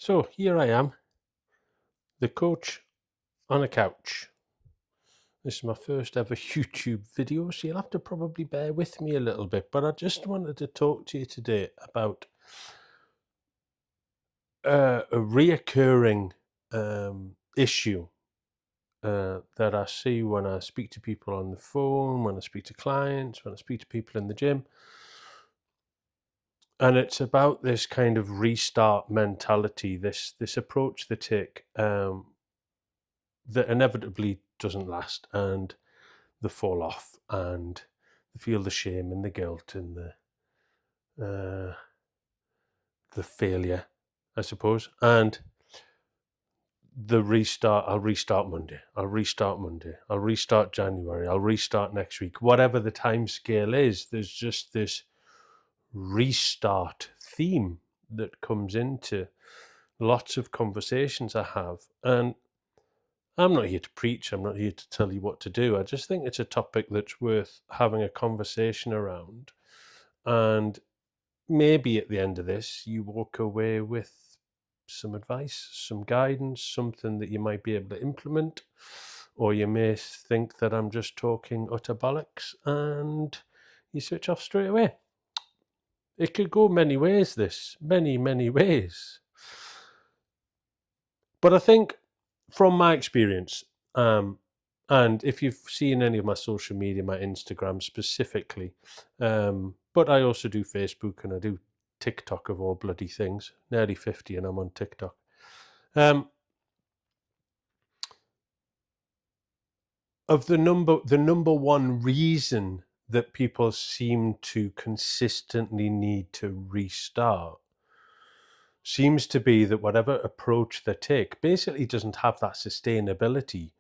So here I am, the coach on a couch. This is my first ever YouTube video, so you'll have to probably bear with me a little bit, but I just wanted to talk to you today about a reoccurring issue that I see when I speak to people on the phone, when I speak to clients, when I speak to people in the gym. And it's about this kind of restart mentality, this approach they take that inevitably doesn't last, and they fall off and they feel the shame and the guilt and uh, the failure, I suppose. And the restart, I'll restart Monday, I'll restart Monday, I'll restart January, I'll restart next week. Whatever the time scale is, there's just this restart theme that comes into lots of conversations I have. And I'm not here to preach, I'm not here to tell you what to do. I just think it's a topic that's worth having a conversation around. And maybe at the end of this, you walk away with some advice, some guidance, something that you might be able to implement. Or you may think that I'm just talking utter bollocks and you switch off straight away. It could go many ways, this, many ways. But I think from my experience, and if you've seen any of my social media, my Instagram specifically, but I also do Facebook and I do TikTok of all bloody things. Nearly 50 and I'm on TikTok. Of the number one reason that people seem to consistently need to restart seems to be that whatever approach they take basically doesn't have that sustainability.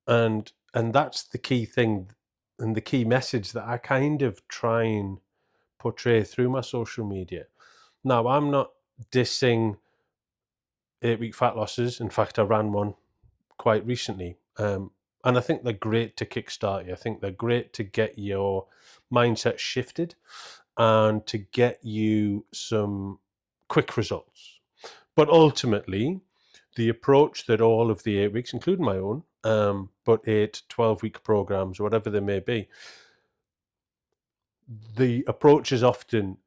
And that's the key thing and the key message that I kind of try and portray through my social media. Now, I'm not dissing 8-week fat losses. In fact, I ran one quite recently. And I think they're great to kickstart you. I think they're great to get your mindset shifted and to get you some quick results. But ultimately, the approach that all of the 8 weeks, including my own, but 8, 12-week programs, whatever they may be, the approach is often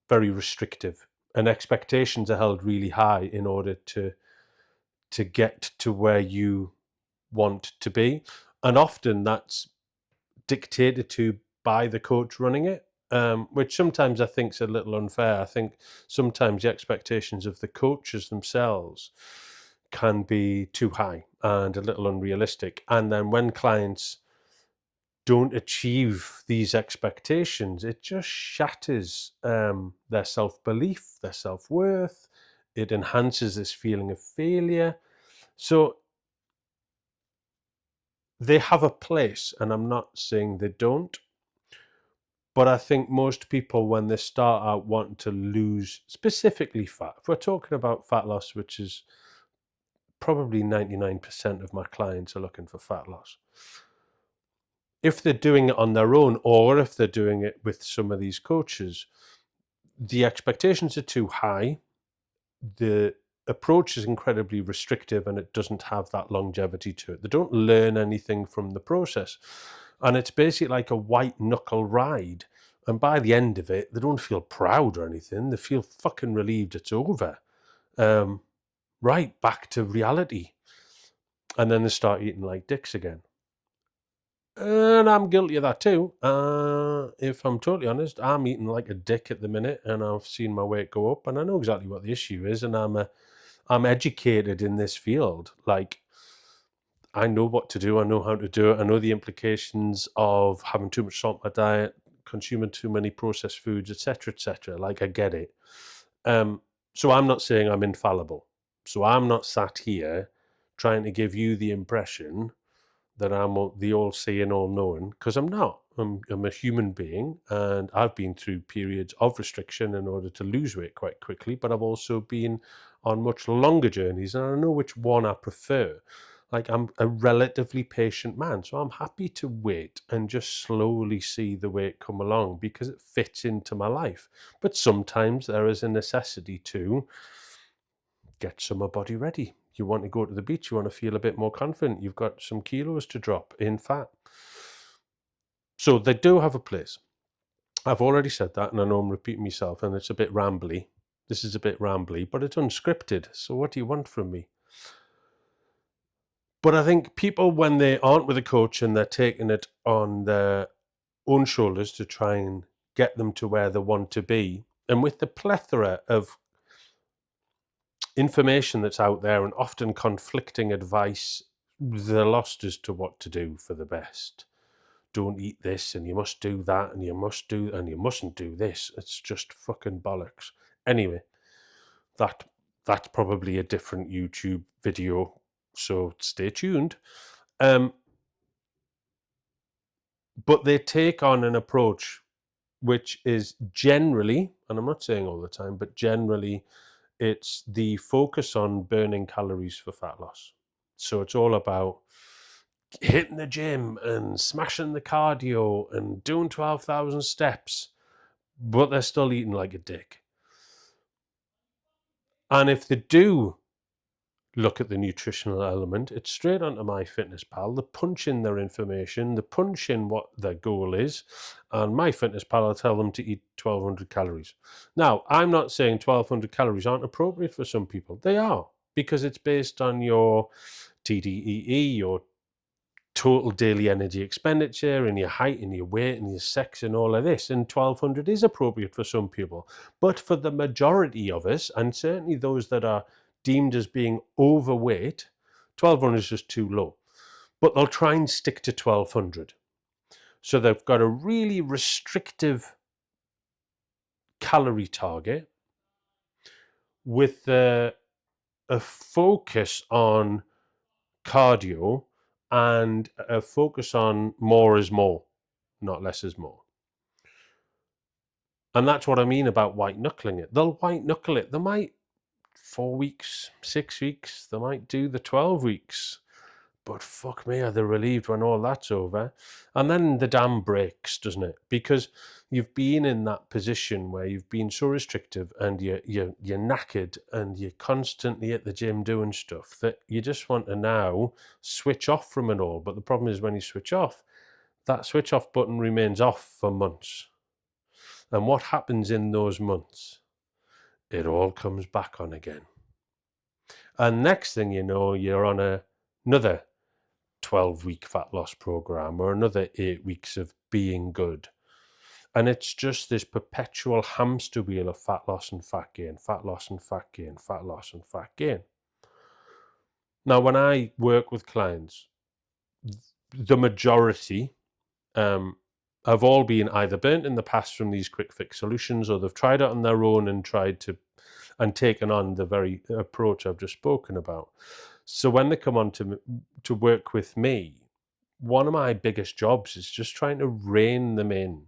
very restrictive, and expectations are held really high in order to get to where you want to be. And often that's dictated to by the coach running it, which sometimes I think is a little unfair. I think sometimes the expectations of the coaches themselves can be too high and a little unrealistic. And then when clients don't achieve these expectations, it just shatters their self-belief, their self-worth. It enhances this feeling of failure. So they have a place, and I'm not saying they don't. But I think most people, when they start out wanting to lose specifically fat, if we're talking about fat loss, which is probably 99% of my clients are looking for fat loss. If they're doing it on their own, or if they're doing it with some of these coaches, the expectations are too high. The approach is incredibly restrictive and it doesn't have that longevity to it. They don't learn anything from the process. And it's basically like a white knuckle ride. And by the end of it, they don't feel proud or anything. They feel fucking relieved it's over. Right back to reality. And then they start eating like dicks again. And I'm guilty of that too. If I'm totally honest, I'm eating like a dick at the minute, and I've seen my weight go up, and I know exactly what the issue is, and I'm educated in this field. Like, I know what to do. I know how to do it. I know the implications of having too much salt in my diet, consuming too many processed foods, etc., etc. Like, I get it. So I'm not saying I'm infallible. So I'm not sat here trying to give you the impression that I'm the all-seeing, all-knowing, because I'm not. I'm a human being, and I've been through periods of restriction in order to lose weight quite quickly, but I've also been on much longer journeys, and I know which one I prefer. Like, I'm a relatively patient man, so I'm happy to wait and just slowly see the weight come along because it fits into my life. But sometimes there is a necessity to get summer body ready. You want to go to the beach, you want to feel a bit more confident, you've got some kilos to drop in fat. So they do have a place. I've already said that, and I know I'm repeating myself, and it's a bit rambly. This is a bit rambly, but it's unscripted. So what do you want from me? But I think people, when they aren't with a coach and they're taking it on their own shoulders to try and get them to where they want to be, and with the plethora of information that's out there and often conflicting advice, they're lost as to what to do for the best. Don't eat this, and you must do that, and you mustn't do this. It's just fucking bollocks. Anyway, that's probably a different YouTube video, so stay tuned. But they take on an approach which is generally, and I'm not saying all the time, but generally, it's the focus on burning calories for fat loss. So it's all about hitting the gym and smashing the cardio and doing 12,000 steps, but they're still eating like a dick. And if they do look at the nutritional element, it's straight onto MyFitnessPal. They punch in their information, they punch in what their goal is, and MyFitnessPal will tell them to eat 1,200 calories. Now, I'm not saying 1,200 calories aren't appropriate for some people. They are, because it's based on your TDEE, your total daily energy expenditure, and your height and your weight and your sex and all of this, and 1,200 is appropriate for some people. But for the majority of us, and certainly those that are deemed as being overweight, 1,200 is just too low. But they'll try and stick to 1,200. So they've got a really restrictive calorie target with a focus on cardio and a focus on more is more, not less is more. And that's what I mean about white knuckling it. They'll white knuckle it. They might 4 weeks, 6 weeks, they might do the 12 weeks. But fuck me, are they relieved when all that's over? And then the dam breaks, doesn't it? Because you've been in that position where you've been so restrictive and you're knackered and you're constantly at the gym doing stuff that you just want to now switch off from it all. But the problem is when you switch off, that switch off button remains off for months. And what happens in those months? It all comes back on again. And next thing you know, you're on another 12-week fat loss program or another 8 weeks of being good. And it's just this perpetual hamster wheel of fat loss and fat gain, fat loss and fat gain, fat loss and fat gain. Now, when I work with clients, the majority have all been either burnt in the past from these quick fix solutions, or they've tried it on their own and taken on the very approach I've just spoken about. So when they come on to work with me, one of my biggest jobs is just trying to rein them in.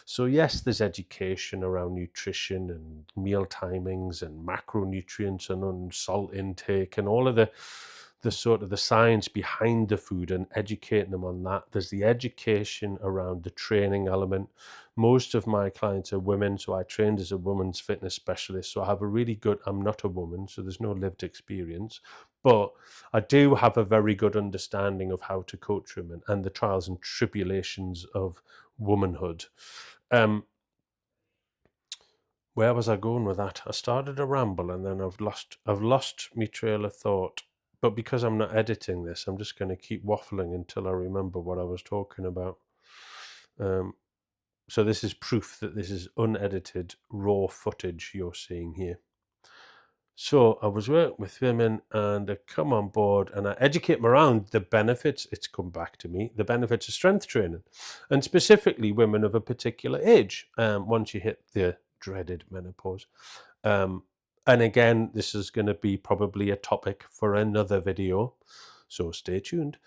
So yes, there's education around nutrition and meal timings and macronutrients and salt intake and all of the sort of the science behind the food and educating them on that. There's the education around the training element. Most of my clients are women, so I trained as a women's fitness specialist. So I have I'm not a woman, so there's no lived experience, but I do have a very good understanding of how to coach women and the trials and tribulations of womanhood. Where was I going with that? I started a ramble and then I've lost my trail of thought. But because I'm not editing this, I'm just going to keep waffling until I remember what I was talking about. So this is proof that this is unedited, raw footage you're seeing here. So I was working with women and I come on board and I educate them around the benefits, it's come back to me, the benefits of strength training, and specifically women of a particular age, once you hit the dreaded menopause. And again, this is going to be probably a topic for another video, so stay tuned.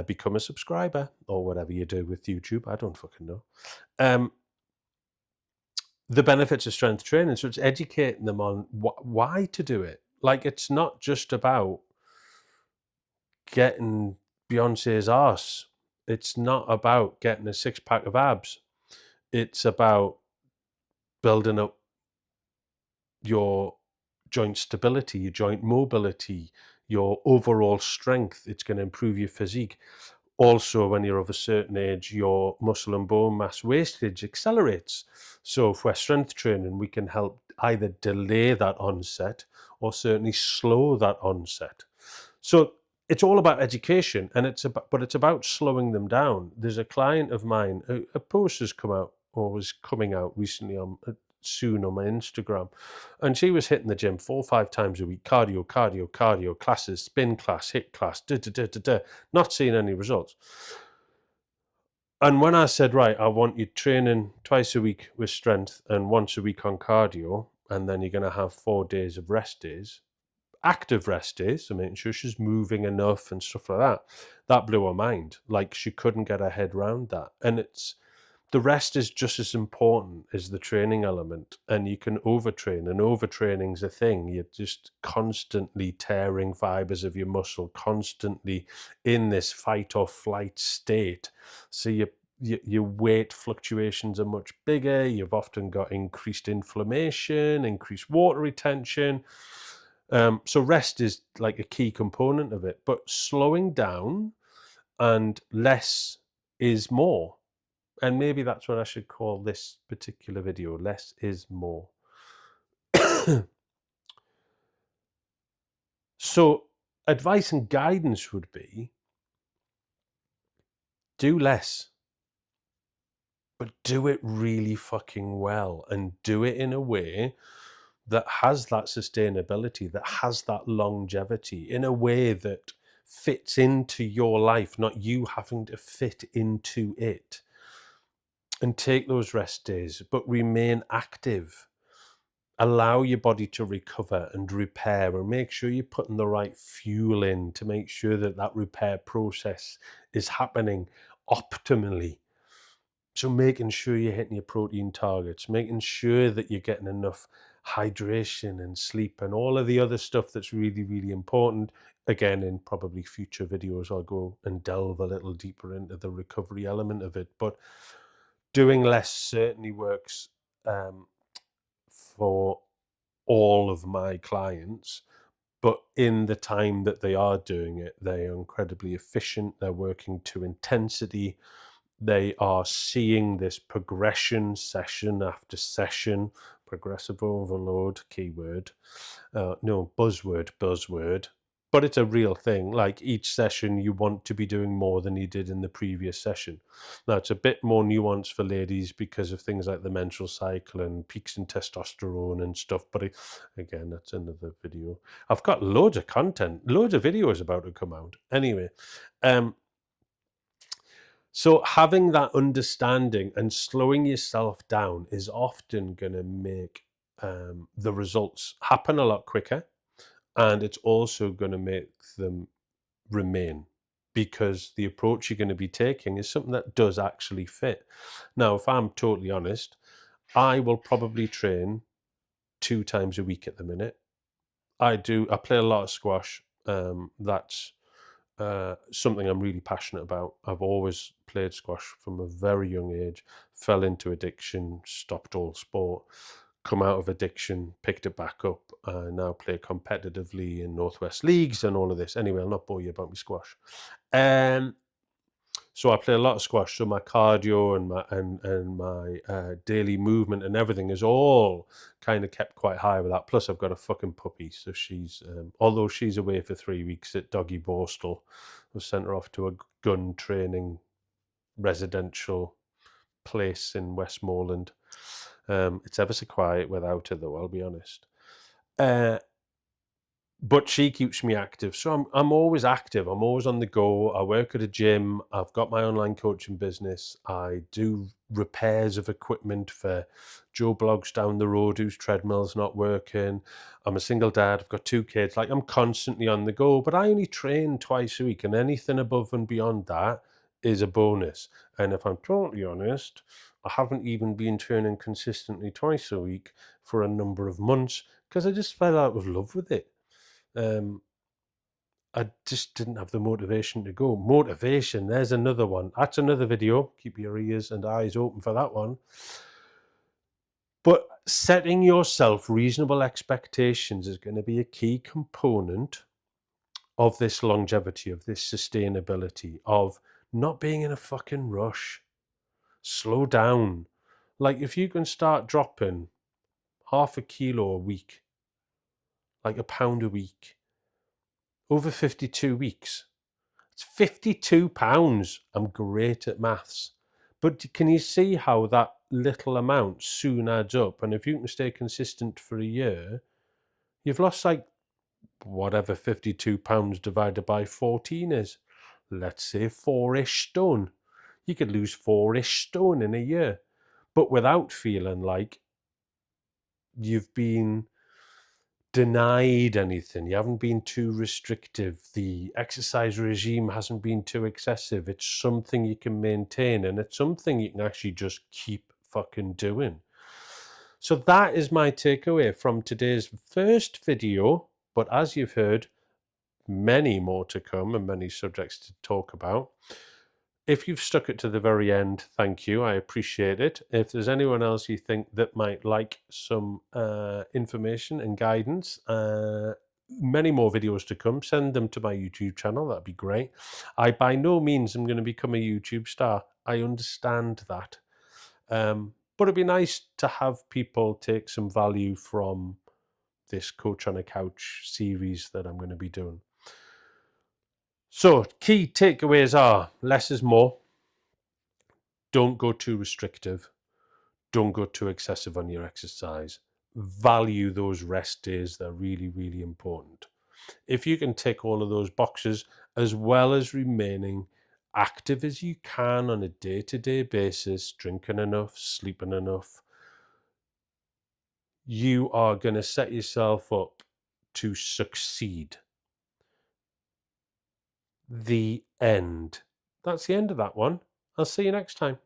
Become a subscriber or whatever you do with YouTube, I don't fucking know. The benefits of strength training, so it's educating them on why to do it. Like, it's not just about getting Beyonce's arse. It's not about getting a six-pack of abs. It's about building up your joint stability, your joint mobility, your overall strength. It's going to improve your physique. Also, when you're of a certain age, your muscle and bone mass wastage accelerates. So if we're strength training, we can help either delay that onset or certainly slow that onset. So it's all about education, and it's about slowing them down. There's a client of mine, a post has come out, or was coming out recently on soon on my Instagram, and she was hitting the gym 4 or 5 times a week, cardio classes, spin class, hit class, not seeing any results. And when I said, right, I want you training twice a week with strength and once a week on cardio, and then you're going to have 4 days of rest days, active rest days, so making sure she's moving enough and stuff like that blew her mind. Like, she couldn't get her head around that. And it's, the rest is just as important as the training element, and you can overtrain, and overtraining's a thing. You're just constantly tearing fibers of your muscle, constantly in this fight or flight state. So your weight fluctuations are much bigger. You've often got increased inflammation, increased water retention. So rest is like a key component of it, but slowing down and less is more. And maybe that's what I should call this particular video. Less is more. So advice and guidance would be, do less, but do it really fucking well, and do it in a way that has that sustainability, that has that longevity, in a way that fits into your life, not you having to fit into it. And take those rest days, but remain active. Allow your body to recover and repair, and make sure you're putting the right fuel in to make sure that that repair process is happening optimally. So making sure you're hitting your protein targets, making sure that you're getting enough hydration and sleep and all of the other stuff that's really, really important. Again, in probably future videos, I'll go and delve a little deeper into the recovery element of it. But doing less certainly works for all of my clients, but in the time that they are doing it, they are incredibly efficient. They're working to intensity. They are seeing this progression session after session, progressive overload, keyword, no, buzzword, but it's a real thing. Like, each session you want to be doing more than you did in the previous session. Now, it's a bit more nuanced for ladies because of things like the menstrual cycle and peaks in testosterone and stuff, but again, that's another video. I've got loads of content, loads of videos about to come out. Anyway, so having that understanding and slowing yourself down is often going to make the results happen a lot quicker, and it's also going to make them remain, because the approach you're going to be taking is something that does actually fit. Now, if I'm totally honest, I will probably train 2 times a week at the minute. I play a lot of squash. That's something I'm really passionate about. I've always played squash from a very young age, fell into addiction, stopped all sport, come out of addiction, picked it back up, now play competitively in Northwest leagues and all of this. Anyway, I'll not bore you about my squash. So I play a lot of squash, so my cardio and my daily movement and everything is all kind of kept quite high with that. Plus, I've got a fucking puppy, so she's although she's away for 3 weeks at Doggy Borstal, I've sent her off to a gun training residential place in Westmoreland. It's ever so quiet without her, though, I'll be honest. But she keeps me active, so I'm always active. I'm always on the go. I work at a gym. I've got my online coaching business. I do repairs of equipment for Joe Blogs down the road whose treadmill's not working. I'm a single dad. I've got 2 kids. Like, I'm constantly on the go, but I only train twice a week, and anything above and beyond that is a bonus. And if I'm totally honest, I haven't even been training consistently twice a week for a number of months because I just fell out of love with it. I just didn't have the motivation to go. Motivation, there's another one. That's another video. Keep your ears and eyes open for that one. But setting yourself reasonable expectations is going to be a key component of this longevity, of this sustainability, of not being in a fucking rush. Slow down. Like if you can start dropping half a kilo a week, like a pound a week, over 52 weeks, it's 52 pounds. I'm great at maths. But can you see how that little amount soon adds up? And if you can stay consistent for a year, you've lost like whatever 52 pounds divided by 14 is. Let's say 4-ish stone. You could lose 4-ish stone in a year, but without feeling like you've been denied anything. You haven't been too restrictive. The exercise regime hasn't been too excessive. It's something you can maintain, and it's something you can actually just keep fucking doing. So that is my takeaway from today's first video. But as you've heard, many more to come and many subjects to talk about. If you've stuck it to the very end, thank you. I appreciate it. If there's anyone else you think that might like some information and guidance, many more videos to come, send them to my YouTube channel. That'd be great. I by no means am going to become a YouTube star. I understand that. But it'd be nice to have people take some value from this Coach on a Couch series that I'm going to be doing. So, key takeaways are less is more. Don't go too restrictive. Don't go too excessive on your exercise. Value those rest days. They're really, really important. If you can tick all of those boxes, as well as remaining active as you can on a day-to-day basis, drinking enough, sleeping enough, you are going to set yourself up to succeed. The end. That's the end of that one. I'll see you next time.